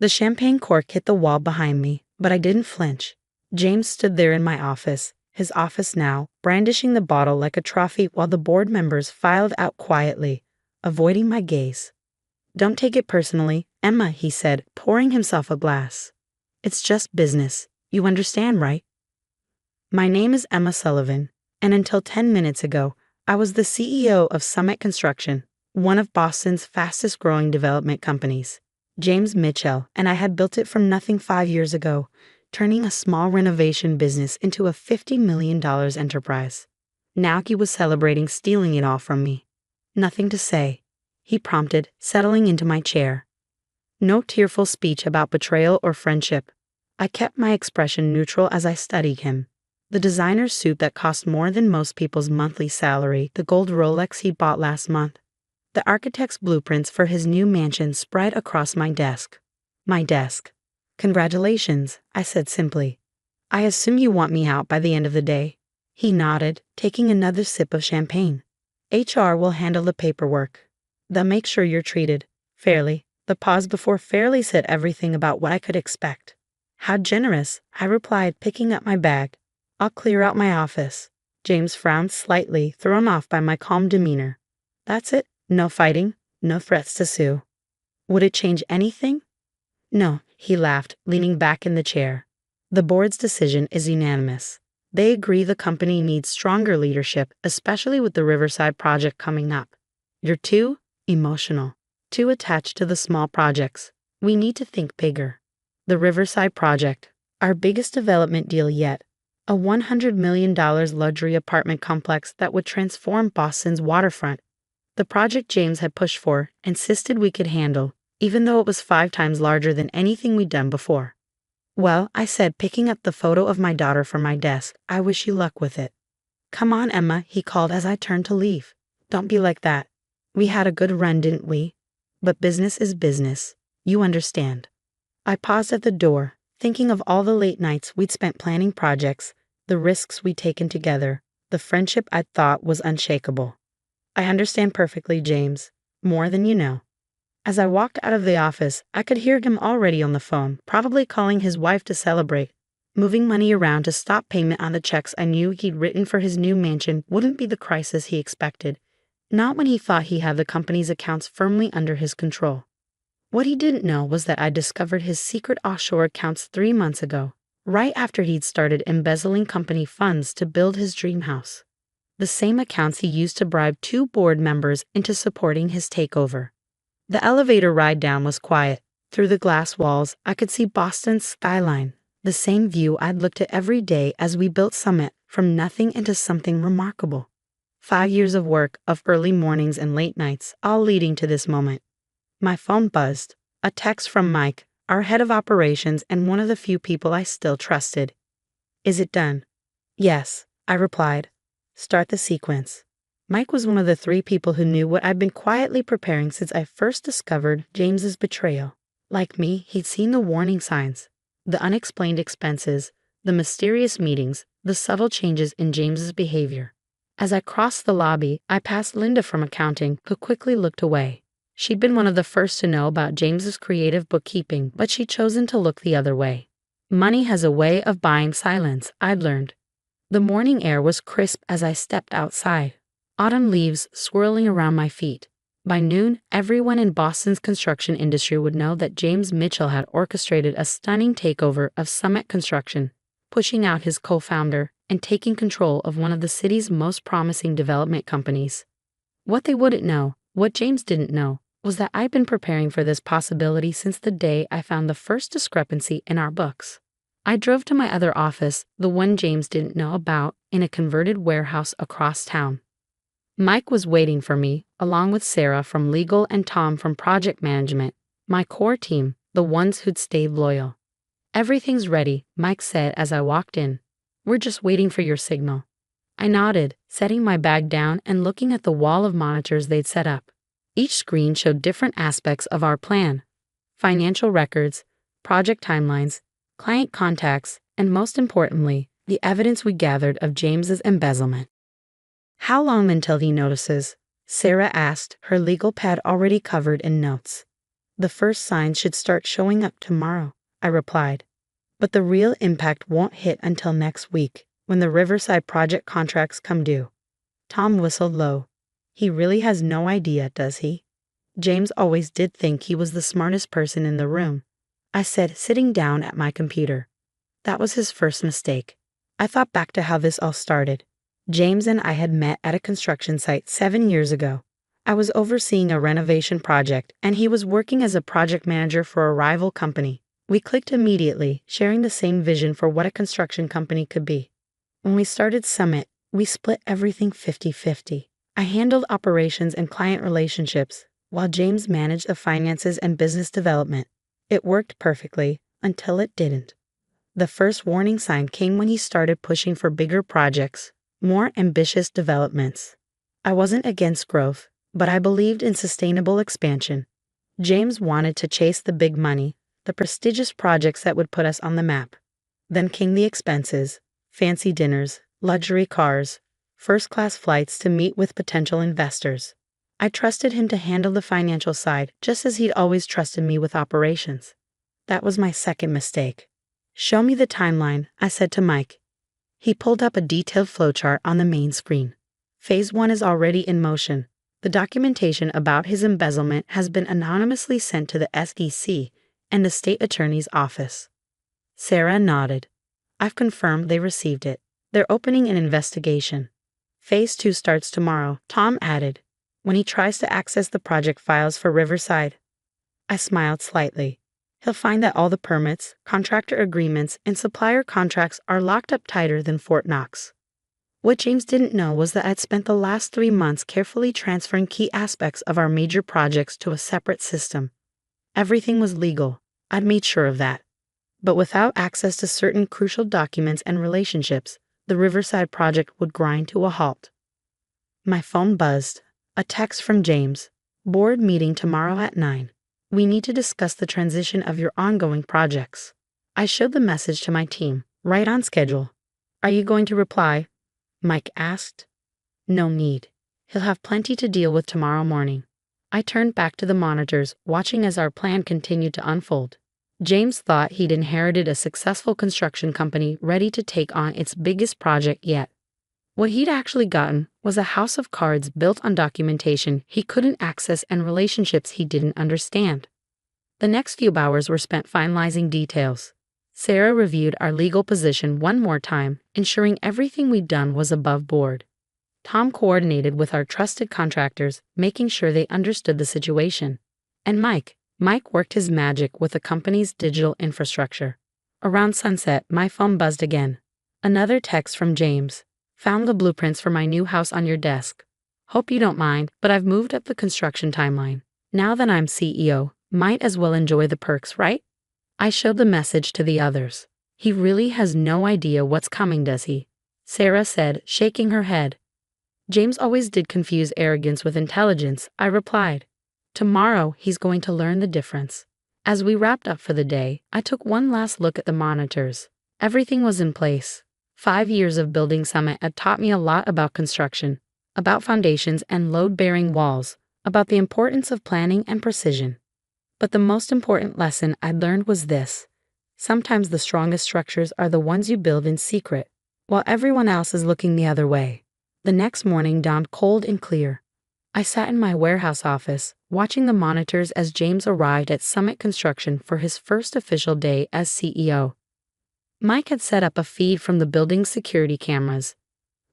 The champagne cork hit the wall behind me, but I didn't flinch. James stood there in my office, his office now, brandishing the bottle like a trophy while the board members filed out quietly, avoiding my gaze. "Don't take it personally, Emma," he said, pouring himself a glass. "It's just business. You understand, right? My name is Emma Sullivan, and until 10 minutes ago, I was the CEO of Summit Construction, one of Boston's fastest-growing development companies. James Mitchell and I had built it from nothing 5 years ago, turning a small renovation business into a $50 million enterprise. Now he was celebrating stealing it all from me. "Nothing to say," he prompted, settling into my chair. No tearful speech about betrayal or friendship. I kept my expression neutral as I studied him. The designer suit that cost more than most people's monthly salary, the gold Rolex he bought last month, the architect's blueprints for his new mansion spread across my desk. My desk. "Congratulations," I said simply. "I assume you want me out by the end of the day." He nodded, taking another sip of champagne. "HR will handle the paperwork. They'll make sure you're treated fairly." The pause before fairly said everything about what I could expect. "How generous," I replied, picking up my bag. "I'll clear out my office." James frowned slightly, thrown off by my calm demeanor. "That's it? No fighting? No threats to sue? Would it change anything?" "No," he laughed, leaning back in the chair. "The board's decision is unanimous. They agree the company needs stronger leadership, especially with the Riverside project coming up. You're too emotional, too attached to the small projects. We need to think bigger. The Riverside project, our biggest development deal yet, a $100 million luxury apartment complex that would transform Boston's waterfront. The project James had pushed for, insisted we could handle, even though it was 5 times larger than anything we'd done before." "Well," I said, picking up the photo of my daughter from my desk, "I wish you luck with it." "Come on, Emma," he called as I turned to leave. "Don't be like that. We had a good run, didn't we? But business is business. You understand." I paused at the door, thinking of all the late nights we'd spent planning projects, the risks we'd taken together, the friendship I thought was unshakable. "I understand perfectly, James. More than you know." As I walked out of the office, I could hear him already on the phone, probably calling his wife to celebrate. Moving money around to stop payment on the checks I knew he'd written for his new mansion wouldn't be the crisis he expected. Not when he thought he had the company's accounts firmly under his control. What he didn't know was that I discovered his secret offshore accounts 3 months ago, right after he'd started embezzling company funds to build his dream house. The same accounts he used to bribe 2 board members into supporting his takeover. The elevator ride down was quiet. Through the glass walls, I could see Boston's skyline, the same view I'd looked at every day as we built Summit from nothing into something remarkable. 5 years of work, of early mornings and late nights, all leading to this moment. My phone buzzed. A text from Mike, our head of operations and one of the few people I still trusted. "Is it done?" "Yes," I replied. "Start the sequence." Mike was one of the 3 people who knew what I'd been quietly preparing since I first discovered James's betrayal. Like me, he'd seen the warning signs, the unexplained expenses, the mysterious meetings, the subtle changes in James's behavior. As I crossed the lobby, I passed Linda from accounting, who quickly looked away. She'd been one of the first to know about James's creative bookkeeping, but she'd chosen to look the other way. Money has a way of buying silence, I'd learned. The morning air was crisp as I stepped outside, autumn leaves swirling around my feet. By noon, everyone in Boston's construction industry would know that James Mitchell had orchestrated a stunning takeover of Summit Construction, pushing out his co-founder and taking control of one of the city's most promising development companies. What they wouldn't know, what James didn't know, was that I'd been preparing for this possibility since the day I found the first discrepancy in our books. I drove to my other office, the one James didn't know about, in a converted warehouse across town. Mike was waiting for me, along with Sarah from legal and Tom from project management, my core team, the ones who'd stayed loyal. "Everything's ready," Mike said as I walked in. "We're just waiting for your signal." I nodded, setting my bag down and looking at the wall of monitors they'd set up. Each screen showed different aspects of our plan: financial records, project timelines, client contacts, and most importantly, the evidence we gathered of James's embezzlement. "How long until he notices?" Sarah asked, her legal pad already covered in notes. The first signs should start showing up tomorrow, I replied. But the real impact won't hit until next week, when the Riverside project contracts come due. Tom whistled low. He really has no idea, does he? James always did think he was the smartest person in the room, I said, sitting down at my computer. That was his first mistake. I thought back to how this all started. James and I had met at a construction site 7 years ago. I was overseeing a renovation project, and he was working as a project manager for a rival company. We clicked immediately, sharing the same vision for what a construction company could be. When we started Summit, we split everything 50-50. I handled operations and client relationships, while James managed the finances and business development. It worked perfectly, until it didn't. The first warning sign came when he started pushing for bigger projects, more ambitious developments. I wasn't against growth, but I believed in sustainable expansion. James wanted to chase the big money, the prestigious projects that would put us on the map. Then came the expenses, fancy dinners, luxury cars, first-class flights to meet with potential investors. I trusted him to handle the financial side, just as he'd always trusted me with operations. That was my second mistake. Show me the timeline, I said to Mike. He pulled up a detailed flowchart on the main screen. Phase 1 is already in motion. The documentation about his embezzlement has been anonymously sent to the SEC and the state attorney's office. Sarah nodded. I've confirmed they received it. They're opening an investigation. Phase 2 starts tomorrow, Tom added, when he tries to access the project files for Riverside. I smiled slightly. He'll find that all the permits, contractor agreements, and supplier contracts are locked up tighter than Fort Knox. What James didn't know was that I'd spent the last 3 months carefully transferring key aspects of our major projects to a separate system. Everything was legal. I'd made sure of that. But without access to certain crucial documents and relationships, the Riverside project would grind to a halt. My phone buzzed. A text from James. Board meeting tomorrow at 9. We need to discuss the transition of your ongoing projects. I showed the message to my team, right on schedule. Are you going to reply? Mike asked. No need. He'll have plenty to deal with tomorrow morning. I turned back to the monitors, watching as our plan continued to unfold. James thought he'd inherited a successful construction company ready to take on its biggest project yet. What he'd actually gotten was a house of cards built on documentation he couldn't access and relationships he didn't understand. The next few hours were spent finalizing details. Sarah reviewed our legal position one more time, ensuring everything we'd done was above board. Tom coordinated with our trusted contractors, making sure they understood the situation. And Mike worked his magic with the company's digital infrastructure. Around sunset, my phone buzzed again. Another text from James. Found the blueprints for my new house on your desk. Hope you don't mind, but I've moved up the construction timeline. Now that I'm CEO, might as well enjoy the perks, right? I showed the message to the others. He really has no idea what's coming, does he? Sarah said, shaking her head. James always did confuse arrogance with intelligence, I replied. Tomorrow, he's going to learn the difference. As we wrapped up for the day, I took one last look at the monitors. Everything was in place. 5 years of building Summit had taught me a lot about construction, about foundations and load-bearing walls, about the importance of planning and precision. But the most important lesson I'd learned was this. Sometimes the strongest structures are the ones you build in secret, while everyone else is looking the other way. The next morning dawned cold and clear. I sat in my warehouse office, watching the monitors as James arrived at Summit Construction for his first official day as CEO. Mike had set up a feed from the building's security cameras.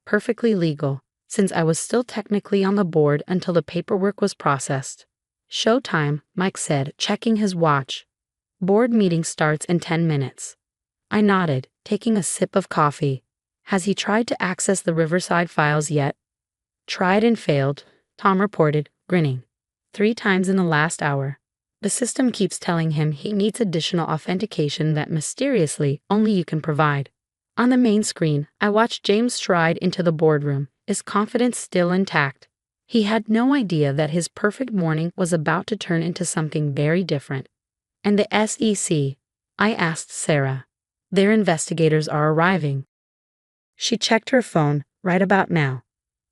Perfectly legal, since I was still technically on the board until the paperwork was processed. Showtime, Mike said, checking his watch. Board meeting starts in 10 minutes. I nodded, taking a sip of coffee. Has he tried to access the Riverside files yet? Tried and failed, Tom reported, grinning. 3 times in the last hour. The system keeps telling him he needs additional authentication that mysteriously only you can provide. On the main screen, I watched James stride into the boardroom, his confidence still intact. He had no idea that his perfect morning was about to turn into something very different. And the SEC? I asked Sarah. Their investigators are arriving. She checked her phone, right about now.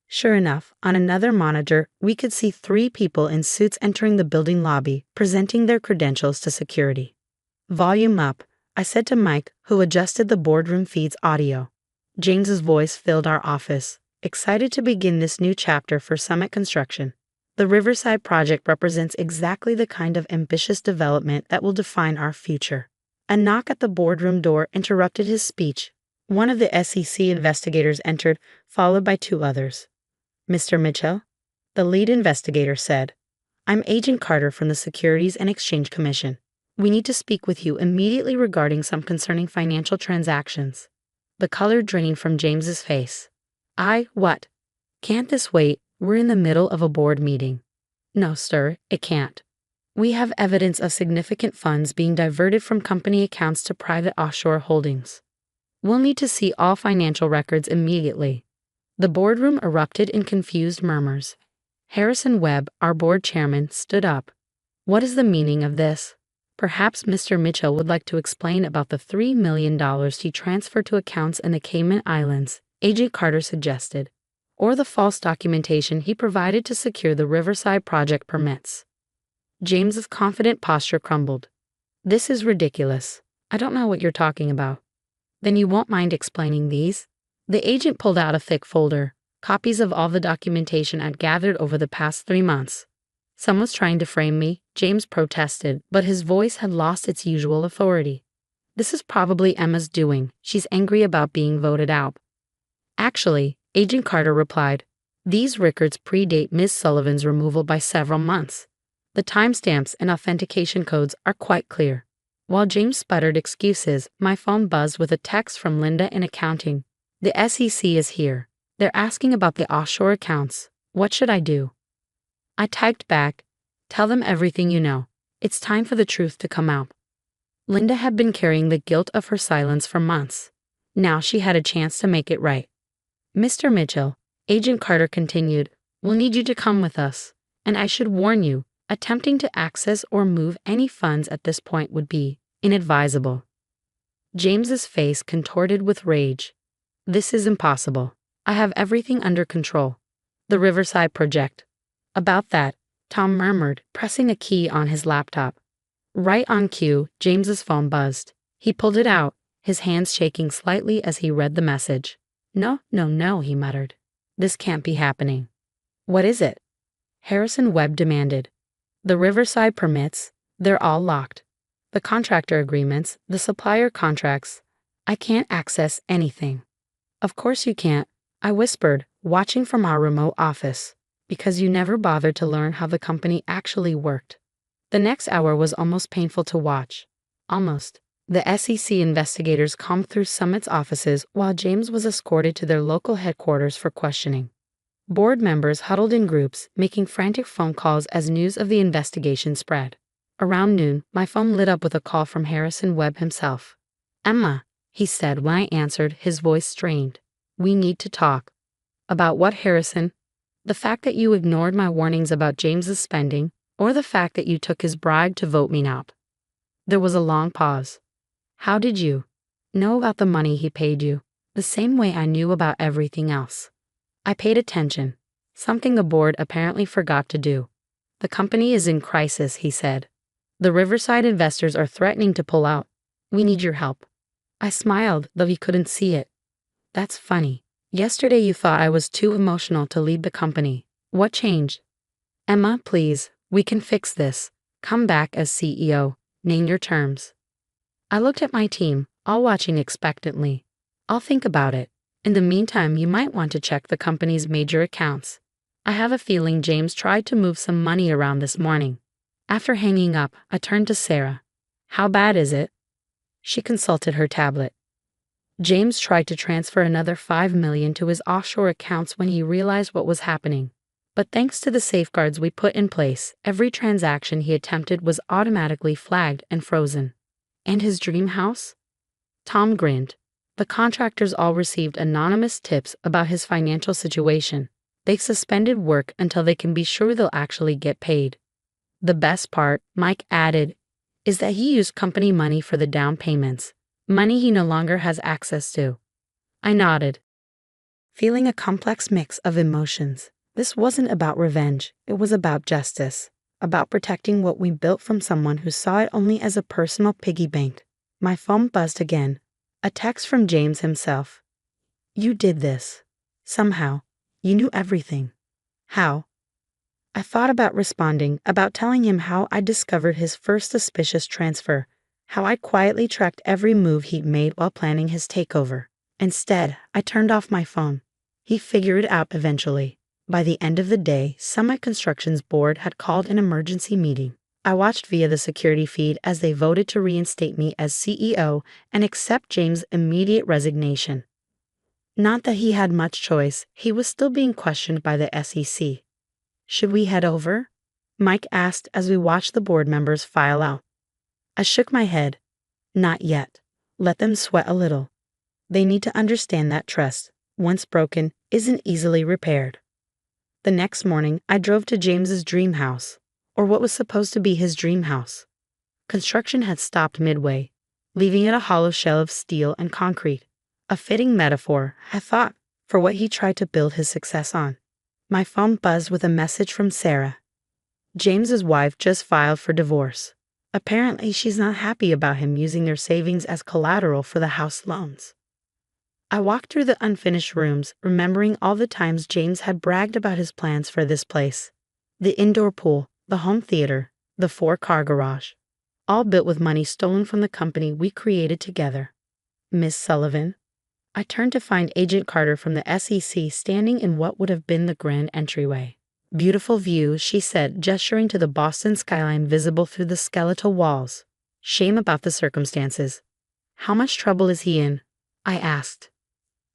Sure enough, on another monitor, we could see 3 people in suits entering the building lobby, presenting their credentials to security. Volume up, I said to Mike, who adjusted the boardroom feed's audio. James's voice filled our office, excited to begin this new chapter for Summit Construction. The Riverside project represents exactly the kind of ambitious development that will define our future. A knock at the boardroom door interrupted his speech. One of the SEC investigators entered, followed by 2 others. Mr. Mitchell? The lead investigator said. I'm Agent Carter from the Securities and Exchange Commission. We need to speak with you immediately regarding some concerning financial transactions. The color draining from James's face. What? Can't this wait? We're in the middle of a board meeting. No, sir, it can't. We have evidence of significant funds being diverted from company accounts to private offshore holdings. We'll need to see all financial records immediately. The boardroom erupted in confused murmurs. Harrison Webb, our board chairman, stood up. What is the meaning of this? Perhaps Mr. Mitchell would like to explain about the $3 million he transferred to accounts in the Cayman Islands, Agent Carter suggested, or the false documentation he provided to secure the Riverside project permits. James's confident posture crumbled. This is ridiculous. I don't know what you're talking about. Then you won't mind explaining these? The agent pulled out a thick folder, copies of all the documentation I'd gathered over the past 3 months. Someone's trying to frame me, James protested, but his voice had lost its usual authority. This is probably Emma's doing. She's angry about being voted out. Actually, Agent Carter replied, these records predate Ms. Sullivan's removal by several months. The timestamps and authentication codes are quite clear. While James sputtered excuses, my phone buzzed with a text from Linda in accounting. The SEC is here. They're asking about the offshore accounts. What should I do? I typed back, tell them everything you know. It's time for the truth to come out. Linda had been carrying the guilt of her silence for months. Now she had a chance to make it right. Mr. Mitchell, Agent Carter continued, we'll need you to come with us. And I should warn you, attempting to access or move any funds at this point would be inadvisable. James's face contorted with rage. This is impossible. I have everything under control. The Riverside project. About that, Tom murmured, pressing a key on his laptop. Right on cue, James's phone buzzed. He pulled it out, his hands shaking slightly as he read the message. No, he muttered. This can't be happening. What is it? Harrison Webb demanded. The Riverside permits, they're all locked. The contractor agreements, the supplier contracts. I can't access anything. Of course you can't, I whispered, watching from our remote office. Because you never bothered to learn how the company actually worked. The next hour was almost painful to watch. Almost. The SEC investigators combed through Summit's offices while James was escorted to their local headquarters for questioning. Board members huddled in groups, making frantic phone calls as news of the investigation spread. Around noon, my phone lit up with a call from Harrison Webb himself. Emma, he said when I answered, his voice strained. We need to talk. About what, Harrison? The fact that you ignored my warnings about James's spending, or the fact that you took his bribe to vote me out? There was a long pause. How did you know about the money he paid you? The same way I knew about everything else. I paid attention, something the board apparently forgot to do. The company is in crisis, he said. The Riverside investors are threatening to pull out. We need your help. I smiled, though he couldn't see it. That's funny. Yesterday you thought I was too emotional to lead the company. What changed? Emma, please, we can fix this. Come back as CEO. Name your terms. I looked at my team, all watching expectantly. I'll think about it. In the meantime, you might want to check the company's major accounts. I have a feeling James tried to move some money around this morning. After hanging up, I turned to Sarah. How bad is it? She consulted her tablet. James tried to transfer another $5 million to his offshore accounts when he realized what was happening. But thanks to the safeguards we put in place, every transaction he attempted was automatically flagged and frozen. And his dream house? Tom grinned. The contractors all received anonymous tips about his financial situation. They suspended work until they can be sure they'll actually get paid. The best part, Mike added, is that he used company money for the down payments. Money he no longer has access to. I nodded. feeling a complex mix of emotions. This wasn't about revenge, it was about justice, about protecting what we built from someone who saw it only as a personal piggy bank. My phone buzzed again. A text from James himself. "You did this. Somehow. You knew everything." "How?" I thought about responding, about telling him how I discovered his first suspicious transfer, how I quietly tracked every move he'd made while planning his takeover. Instead, I turned off my phone. He figured it out eventually. By the end of the day, Summit Construction's board had called an emergency meeting. I watched via the security feed as they voted to reinstate me as CEO and accept James' immediate resignation. Not that he had much choice, he was still being questioned by the SEC. "Should we head over?" Mike asked as we watched the board members file out. I shook my head. "Not yet. Let them sweat a little. They need to understand that trust, once broken, isn't easily repaired." The next morning, I drove to James's dream house, or what was supposed to be his dream house. Construction had stopped midway, leaving it a hollow shell of steel and concrete. A fitting metaphor, I thought, for what he tried to build his success on. My phone buzzed with a message from Sarah. James's wife just filed for divorce. Apparently, she's not happy about him using their savings as collateral for the house loans. I walked through the unfinished rooms, remembering all the times James had bragged about his plans for this place. The indoor pool, the home theater, the 4-car garage. All built with money stolen from the company we created together. "Miss Sullivan?" I turned to find Agent Carter from the SEC standing in what would have been the grand entryway. "Beautiful view," she said, gesturing to the Boston skyline visible through the skeletal walls. "Shame about the circumstances." "How much trouble is he in?" I asked.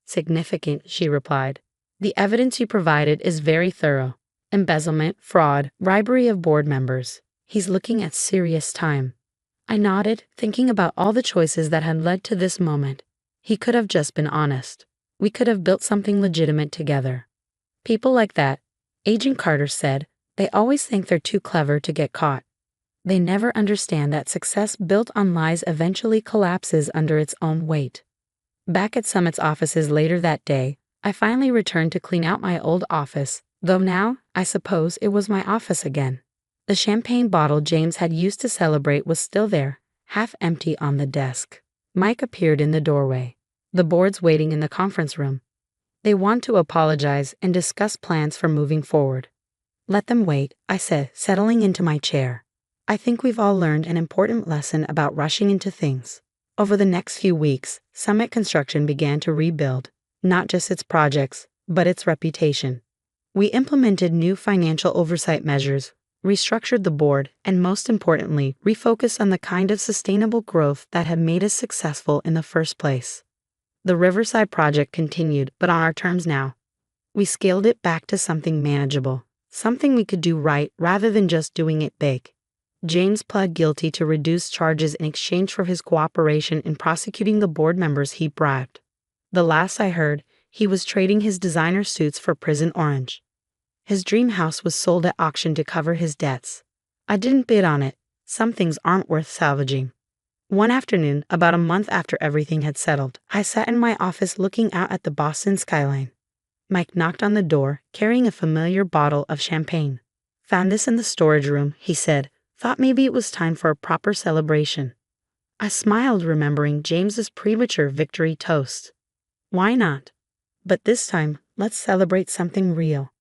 "Significant," she replied. "The evidence you provided is very thorough. Embezzlement, fraud, bribery of board members. He's looking at serious time." I nodded, thinking about all the choices that had led to this moment. He could have just been honest. We could have built something legitimate together. "People like that," Agent Carter said, "they always think they're too clever to get caught. They never understand that success built on lies eventually collapses under its own weight." Back at Summit's offices later that day, I finally returned to clean out my old office, though now, I suppose, it was my office again. The champagne bottle James had used to celebrate was still there, half empty on the desk. Mike appeared in the doorway. The board's waiting in the conference room. They want to apologize and discuss plans for moving forward. "Let them wait," I said, settling into my chair. "I think we've all learned an important lesson about rushing into things." Over the next few weeks, Summit Construction began to rebuild, not just its projects, but its reputation. We implemented new financial oversight measures, restructured the board, and most importantly, refocused on the kind of sustainable growth that had made us successful in the first place. The Riverside project continued, but on our terms now. We scaled it back to something manageable, something we could do right rather than just doing it big. James pled guilty to reduced charges in exchange for his cooperation in prosecuting the board members he bribed. The last I heard, he was trading his designer suits for prison orange. His dream house was sold at auction to cover his debts. I didn't bid on it. Some things aren't worth salvaging. One afternoon, about a month after everything had settled, I sat in my office looking out at the Boston skyline. Mike knocked on the door, carrying a familiar bottle of champagne. "Found this in the storage room," he said. "Thought maybe it was time for a proper celebration." I smiled, remembering James's premature victory toast. Why not? But this time, let's celebrate something real.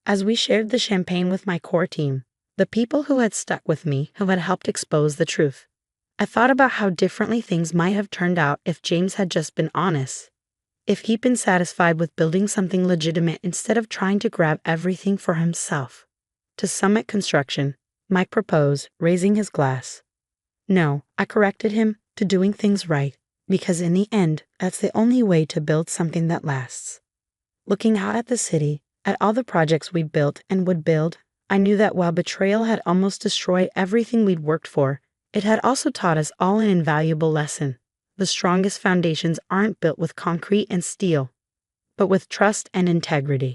As we shared the champagne with my core team, the people who had stuck with me, who had helped expose the truth, I thought about how differently things might have turned out if James had just been honest. If he'd been satisfied with building something legitimate instead of trying to grab everything for himself. To Summit Construction, Mike proposed, raising his glass. "No," I corrected him, "to doing things right, because in the end, that's the only way to build something that lasts." Looking out at the city, at all the projects we built and would build, I knew that while betrayal had almost destroyed everything we'd worked for, it had also taught us all an invaluable lesson. The strongest foundations aren't built with concrete and steel, but with trust and integrity.